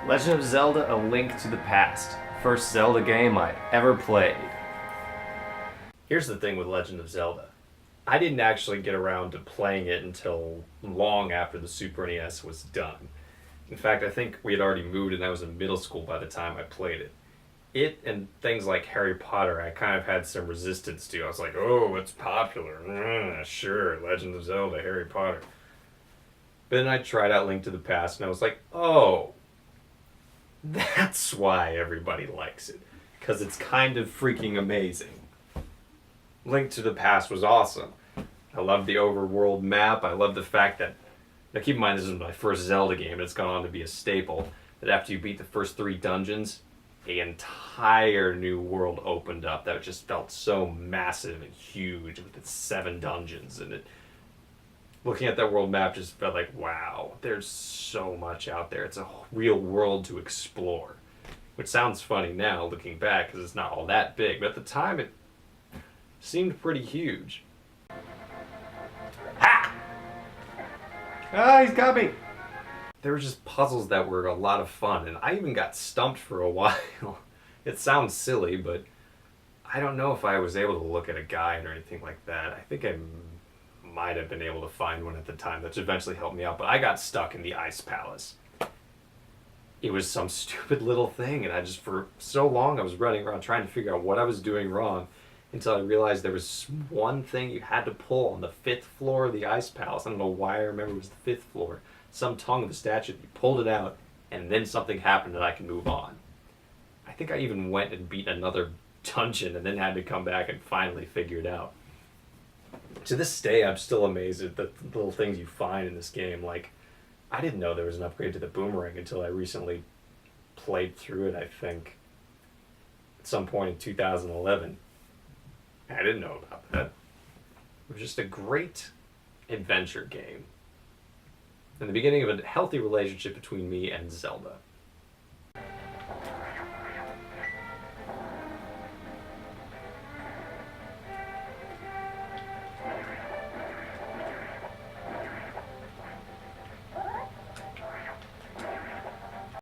Legend of Zelda: A Link to the Past. First Zelda game I'd ever played. Here's the thing with Legend of Zelda. I didn't actually get around to playing it until long after the Super NES was done. In fact, I think we had already moved and I was in middle school by the time I played it. It and things like Harry Potter, I kind of had some resistance to. I was like, oh, it's popular. Sure, Legend of Zelda, Harry Potter. But then I tried out Link to the Past and I was like, oh, that's why everybody likes it. Because it's kind of freaking amazing. Link to the Past was awesome. I love the overworld map. I love the fact that, now keep in mind this is my first Zelda game, and it's gone on to be a staple, that after you beat the first 3 dungeons, an entire new world opened up that just felt so massive and huge with its 7 dungeons. And looking at that world map just felt like, wow, there's so much out there. It's a real world to explore. Which sounds funny now, looking back, because it's not all that big. But at the time, it seemed pretty huge. Ha! Ah, he's got me! There were just puzzles that were a lot of fun, and I even got stumped for a while. It sounds silly, but I don't know if I was able to look at a guide or anything like that. I think I might have been able to find one at the time, which eventually helped me out, but I got stuck in the Ice Palace. It was some stupid little thing, and I just, for so long, I was running around trying to figure out what I was doing wrong, until I realized there was one thing you had to pull on the 5th floor of the Ice Palace. I don't know why I remember it was the 5th floor. Some tongue of the statue, you pulled it out, and then something happened and I could move on. I think I even went and beat another dungeon and then had to come back and finally figure it out. To this day, I'm still amazed at the little things you find in this game. Like, I didn't know there was an upgrade to the boomerang until I recently played through it, I think, at some point in 2011. I didn't know about that. It was just a great adventure game. And the beginning of a healthy relationship between me and Zelda.